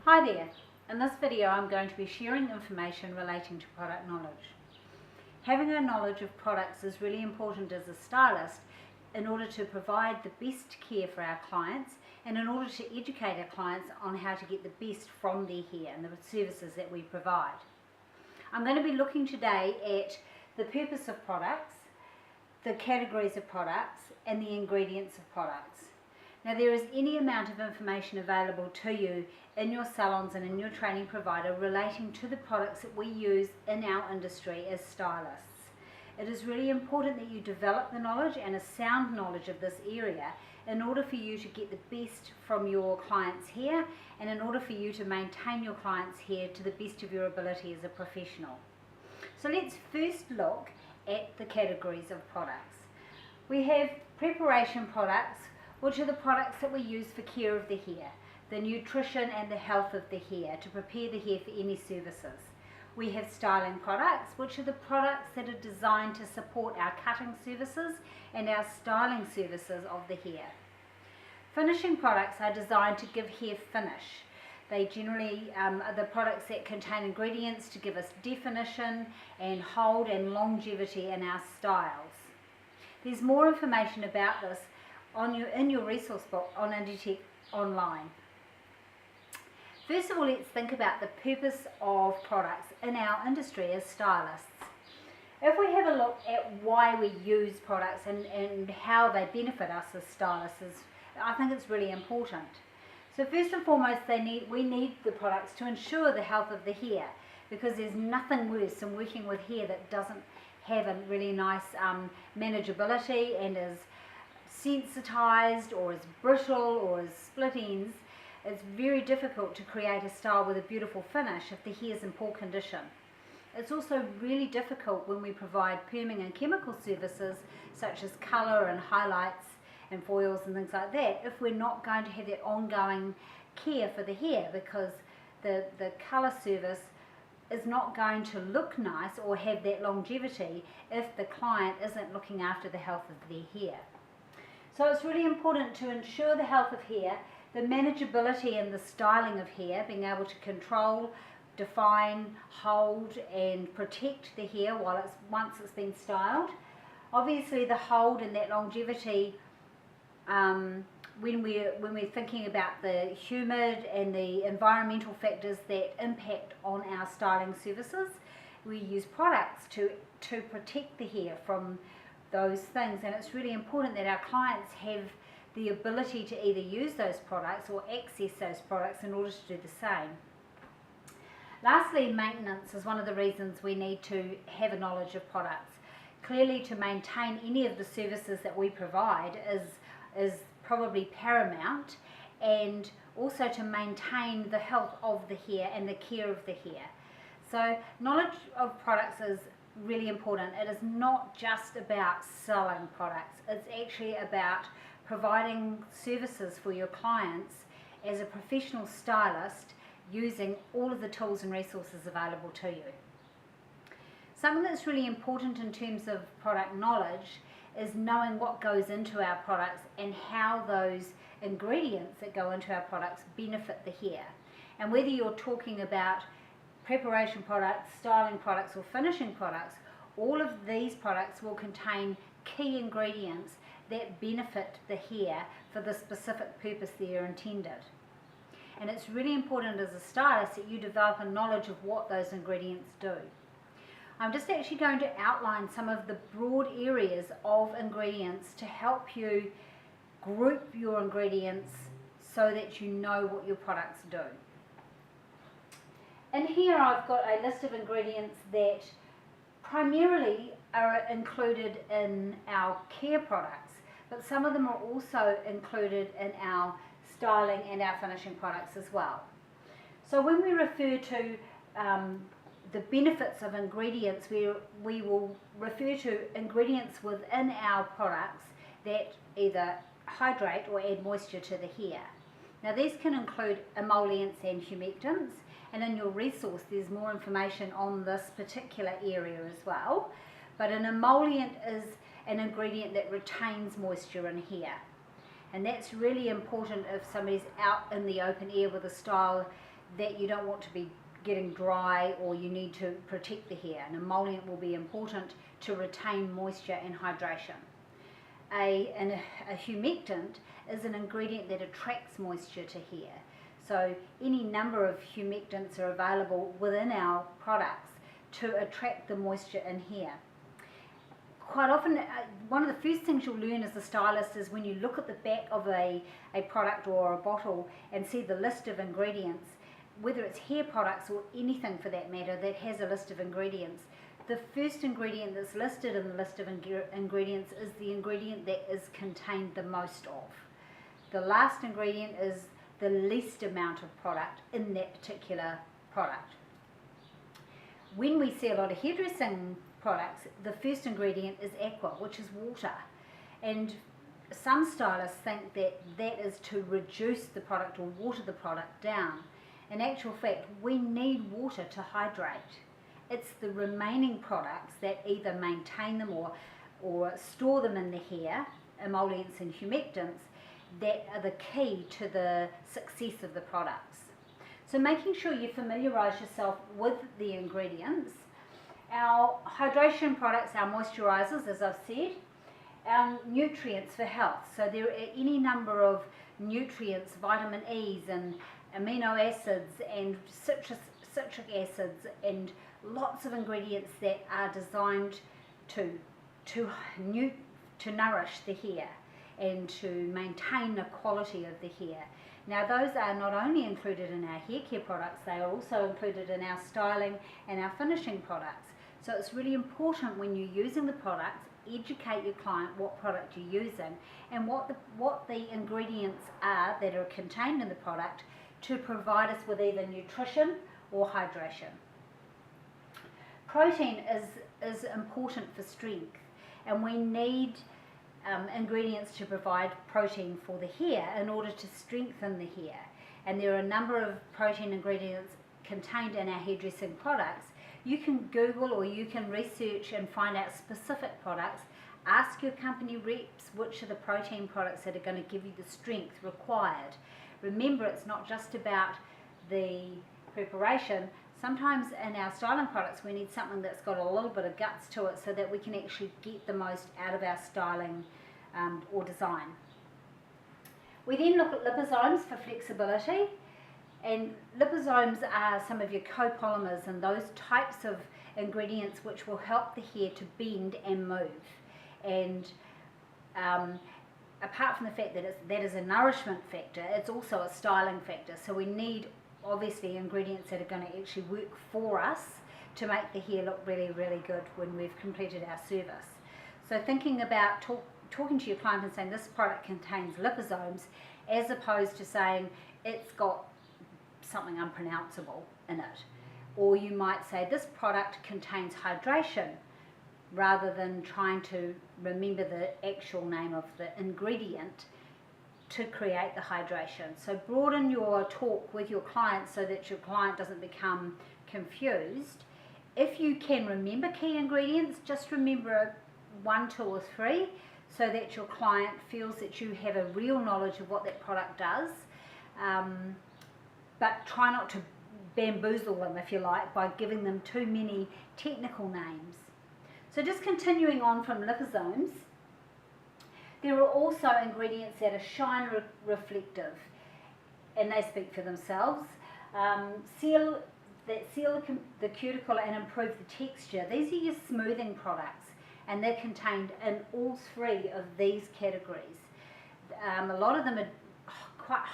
Hi there, in this video I'm going to be sharing information relating to product knowledge. Having a knowledge of products is really important as a stylist in order to provide the best care for our clients and in order to educate our clients on how to get the best from their hair and the services that we provide. I'm going to be looking today at the purpose of products, the categories of products and the ingredients of products. Now, there is any amount of information available to you in your salons and in your training provider relating to the products that we use in our industry as stylists. It is really important that you develop the knowledge and a sound knowledge of this area in order for you to get the best from your clients' hair and in order for you to maintain your clients' hair to the best of your ability as a professional. So let's first look at the categories of products. We have preparation products, which are the products that we use for care of the hair, the nutrition and the health of the hair, to prepare the hair for any services. We have styling products, which are the products that are designed to support our cutting services and our styling services of the hair. Finishing products are designed to give hair finish. They generally are the products that contain ingredients to give us definition and hold and longevity in our styles. There's more information about this in your resource book on Inditech Online. First of all, let's think about the purpose of products in our industry as stylists. If we have a look at why we use products and how they benefit us as stylists, I think it's really important. So first and foremost, we need the products to ensure the health of the hair, because there's nothing worse than working with hair that doesn't have a really nice manageability and is sensitized or is brittle or is split ends. It's very difficult to create a style with a beautiful finish if the hair is in poor condition. It's also really difficult when we provide perming and chemical services such as colour and highlights and foils and things like that if we're not going to have that ongoing care for the hair, because the colour service is not going to look nice or have that longevity if the client isn't looking after the health of their hair. So it's really important to ensure the health of hair, the manageability and the styling of hair, being able to control, define, hold and protect the hair once it's been styled. Obviously the hold and that longevity, when we're thinking about the humid and the environmental factors that impact on our styling services, we use products to protect the hair from those things, and it's really important that our clients have the ability to either use those products or access those products in order to do the same. Lastly, maintenance is one of the reasons we need to have a knowledge of products. Clearly, to maintain any of the services that we provide is probably paramount, and also to maintain the health of the hair and the care of the hair. So knowledge of products is really important. It is not just about selling products, it's actually about providing services for your clients as a professional stylist using all of the tools and resources available to you. Something that's really important in terms of product knowledge is knowing what goes into our products and how those ingredients that go into our products benefit the hair. And whether you're talking about preparation products, styling products or finishing products, all of these products will contain key ingredients that benefit the hair for the specific purpose they are intended. And it's really important as a stylist that you develop a knowledge of what those ingredients do. I'm just actually going to outline some of the broad areas of ingredients to help you group your ingredients so that you know what your products do. And here I've got a list of ingredients that primarily are included in our care products, but some of them are also included in our styling and our finishing products as well. So when we refer to the benefits of ingredients, we will refer to ingredients within our products that either hydrate or add moisture to the hair. Now these can include emollients and humectants, and in your resource there's more information on this particular area as well. But an emollient is an ingredient that retains moisture in hair, and that's really important if somebody's out in the open air with a style that you don't want to be getting dry, or you need to protect the hair. An emollient will be important to retain moisture and hydration. A humectant is an ingredient that attracts moisture to hair. So any number of humectants are available within our products to attract the moisture in hair. Quite often, one of the first things you'll learn as a stylist is when you look at the back of a product or a bottle and see the list of ingredients, whether it's hair products or anything for that matter that has a list of ingredients, the first ingredient that's listed in the list of ingredients is the ingredient that is contained the most of. The last ingredient is the least amount of product in that particular product. When we see a lot of hairdressing products, the first ingredient is aqua, which is water. And some stylists think that that is to reduce the product or water the product down. In actual fact, we need water to hydrate. It's the remaining products that either maintain them or store them in the hair, emollients and humectants, that are the key to the success of the products. So making sure you familiarise yourself with the ingredients. Our hydration products, our moisturisers, as I've said, our nutrients for health. So there are any number of nutrients, vitamin E's and amino acids and citric acids, and lots of ingredients that are designed to nourish the hair and to maintain the quality of the hair. Now those are not only included in our hair care products, they are also included in our styling and our finishing products. So it's really important when you're using the products, educate your client what product you're using and what the ingredients are that are contained in the product to provide us with either nutrition or hydration. Protein is important for strength, and we need ingredients to provide protein for the hair in order to strengthen the hair. And there are a number of protein ingredients contained in our hairdressing products. You can Google or you can research and find out specific products. Ask your company reps which are the protein products that are going to give you the strength required. Remember, it's not just about the preparation. Sometimes in our styling products we need something that's got a little bit of guts to it so that we can actually get the most out of our styling or design. We then look at liposomes for flexibility, and liposomes are some of your copolymers and those types of ingredients which will help the hair to bend and move. And apart from the fact that that is a nourishment factor, it's also a styling factor. So we need obviously ingredients that are going to actually work for us to make the hair look really, really good when we've completed our service. So thinking about talking to your client and saying this product contains liposomes, as opposed to saying it's got something unpronounceable in it. Or you might say this product contains hydration, rather than trying to remember the actual name of the ingredient to create the hydration. So broaden your talk with your client so that your client doesn't become confused. If you can remember key ingredients, just remember 1, 2 or 3 so that your client feels that you have a real knowledge of what that product does. But try not to bamboozle them, if you like, by giving them too many technical names. So just continuing on from liposomes, there are also ingredients that are shine reflective, and they speak for themselves. Seal the cuticle and improve the texture. These are your smoothing products, and they're contained in all 3 of these categories. A lot of them are quite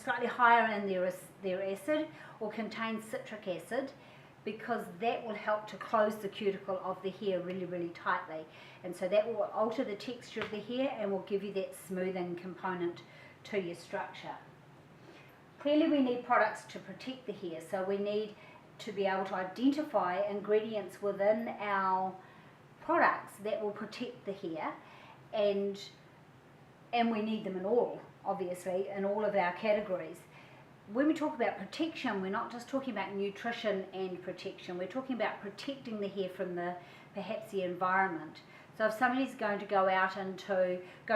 slightly higher in their acid or contain citric acid, because that will help to close the cuticle of the hair really, really tightly. And so that will alter the texture of the hair and will give you that smoothing component to your structure. Clearly we need products to protect the hair, so we need to be able to identify ingredients within our products that will protect the hair, and we need them in all, obviously, in all of our categories. When we talk about protection, we're not just talking about nutrition and protection, we're talking about protecting the hair from perhaps the environment. So if somebody's going to go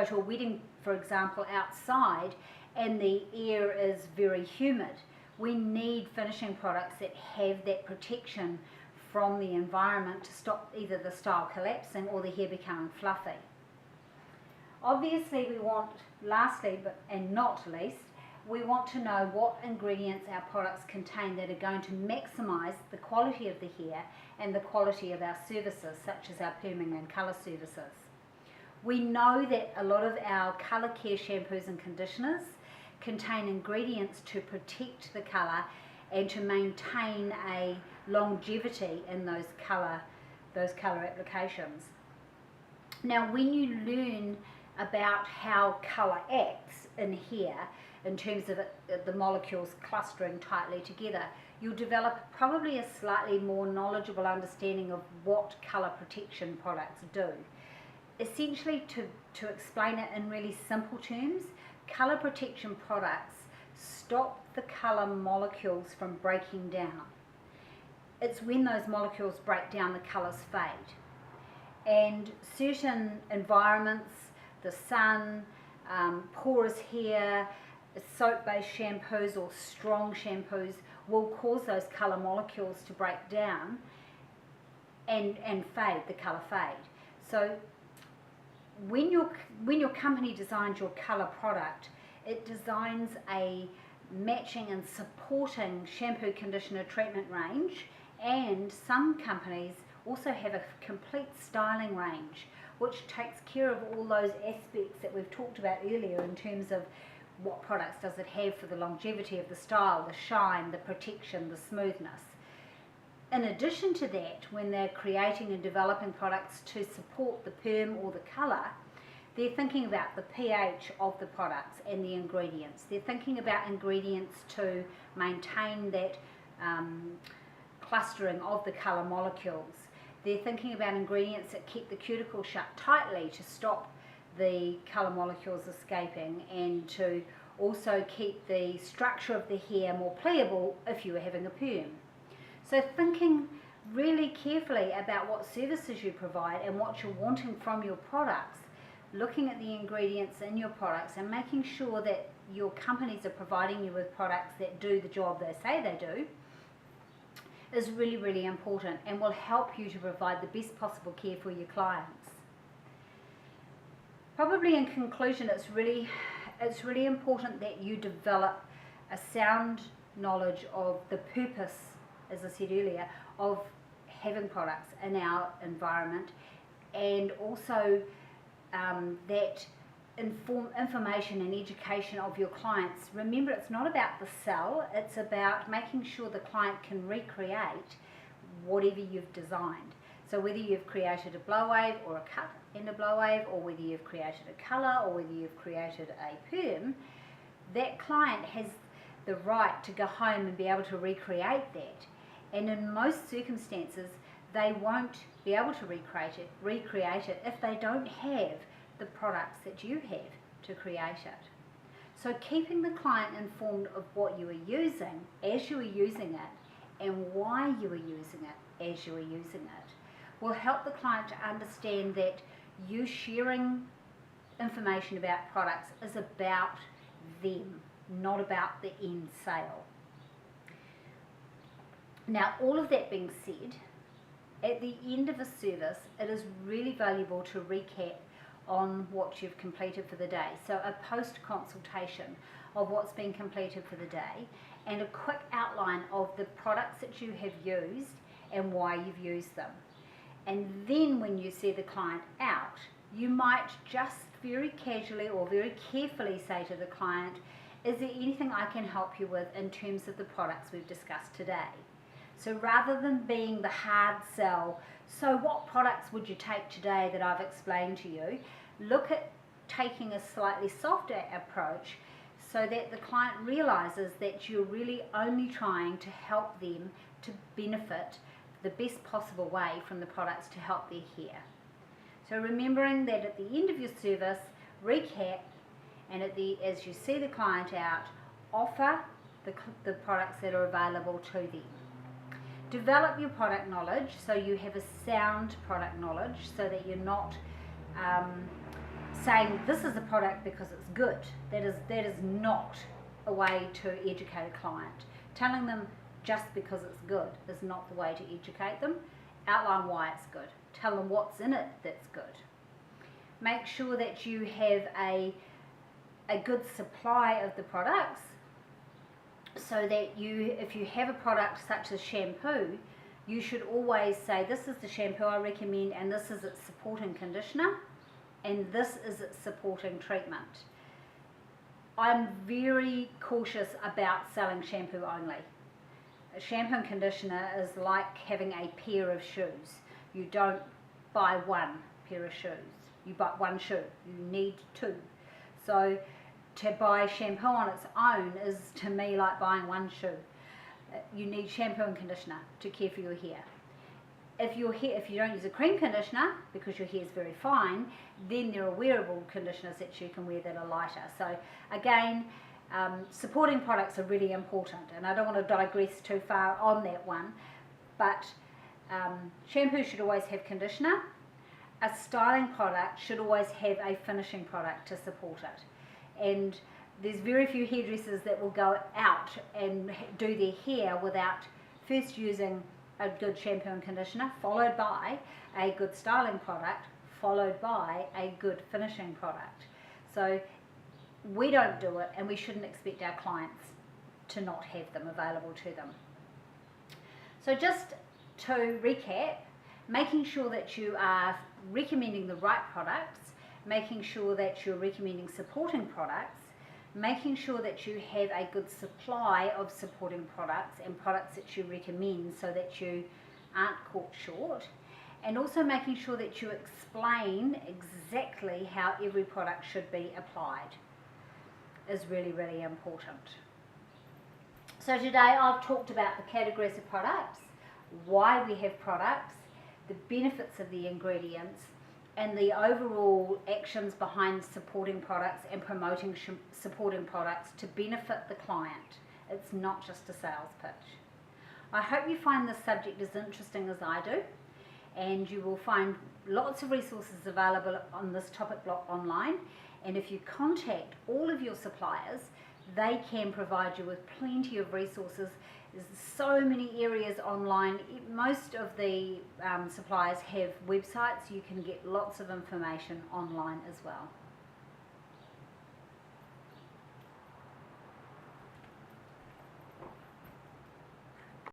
to a wedding, for example, outside, and the air is very humid, We need finishing products that have that protection from the environment to stop either the style collapsing or the hair becoming fluffy. Obviously we want, lastly and not least, we want to know what ingredients our products contain that are going to maximise the quality of the hair and the quality of our services, such as our perming and colour services. We know that a lot of our colour care shampoos and conditioners contain ingredients to protect the colour and to maintain a longevity in those colour applications. Now, when you learn about how colour acts in hair, in terms of the molecules clustering tightly together, you'll develop probably a slightly more knowledgeable understanding of what colour protection products do. Essentially, to explain it in really simple terms, colour protection products stop the colour molecules from breaking down. It's when those molecules break down the colours fade. And certain environments, the sun, porous hair, soap-based shampoos or strong shampoos will cause those colour molecules to break down and fade, the colour fade. So when your company designs your colour product, it designs a matching and supporting shampoo, conditioner, treatment range, and some companies also have a complete styling range which takes care of all those aspects that we've talked about earlier in terms of what products does it have for the longevity of the style, the shine, the protection, the smoothness. In addition to that, when they're creating and developing products to support the perm or the colour, they're thinking about the pH of the products and the ingredients. They're thinking about ingredients to maintain that clustering of the colour molecules. They're thinking about ingredients that keep the cuticle shut tightly to stop the colour molecules escaping and to also keep the structure of the hair more pliable if you were having a perm. So thinking really carefully about what services you provide and what you're wanting from your products, looking at the ingredients in your products and making sure that your companies are providing you with products that do the job they say they do, is really, really important and will help you to provide the best possible care for your clients. Probably in conclusion, it's really important that you develop a sound knowledge of the purpose, as I said earlier, of having products in our environment, and also that information and education of your clients. Remember, it's not about the sell, it's about making sure the client can recreate whatever you've designed. So whether you've created a blow wave or a cut in a blow wave, or whether you've created a colour, or whether you've created a perm, that client has the right to go home and be able to recreate that. And in most circumstances, they won't be able to recreate it if they don't have the products that you have to create it. So keeping the client informed of what you are using as you are using it and why you are using it as you are using it will help the client to understand that you sharing information about products is about them, not about the end sale. Now, all of that being said, at the end of a service, it is really valuable to recap on what you've completed for the day. So a post consultation of what's been completed for the day and a quick outline of the products that you have used and why you've used them. And then when you see the client out, you might just very casually or very carefully say to the client, is there anything I can help you with in terms of the products we've discussed today? So rather than being the hard sell, so what products would you take today that I've explained to you, look at taking a slightly softer approach so that the client realizes that you're really only trying to help them to benefit the best possible way from the products to help their hair. So remembering that at the end of your service, recap, and as you see the client out, offer the products that are available to them. Develop your product knowledge so you have a sound product knowledge so that you're not saying this is a product because it's good. That is not a way to educate a client. Telling them just because it's good is not the way to educate them. Outline why it's good. Tell them what's in it that's good. Make sure that you have a good supply of the products, so that if you have a product such as shampoo, you should always say, this is the shampoo I recommend, and this is its supporting conditioner, and this is its supporting treatment. I'm very cautious about selling shampoo only. A shampoo and conditioner is like having a pair of shoes. You don't buy one pair of shoes. You buy one shoe. You need two. So to buy shampoo on its own is, to me, like buying one shoe. You need shampoo and conditioner to care for your hair. If you don't use a cream conditioner because your hair is very fine, then there are wearable conditioners that you can wear that are lighter. So again, supporting products are really important, and I don't want to digress too far on that one, but shampoo should always have conditioner. A styling product should always have a finishing product to support it. And there's very few hairdressers that will go out and do their hair without first using a good shampoo and conditioner, followed by a good styling product, followed by a good finishing product. So we don't do it, and we shouldn't expect our clients to not have them available to them. So just to recap, making sure that you are recommending the right products, making sure that you're recommending supporting products, making sure that you have a good supply of supporting products and products that you recommend so that you aren't caught short, and also making sure that you explain exactly how every product should be applied is really, really important. So today I've talked about the categories of products, why we have products, the benefits of the ingredients, and the overall actions behind supporting products and promoting supporting products to benefit the client. It's not just a sales pitch. I hope you find this subject as interesting as I do, and you will find lots of resources available on this topic block online, and if you contact all of your suppliers, they can provide you with plenty of resources. There's so many areas online. Most of the suppliers have websites. You can get lots of information online as well.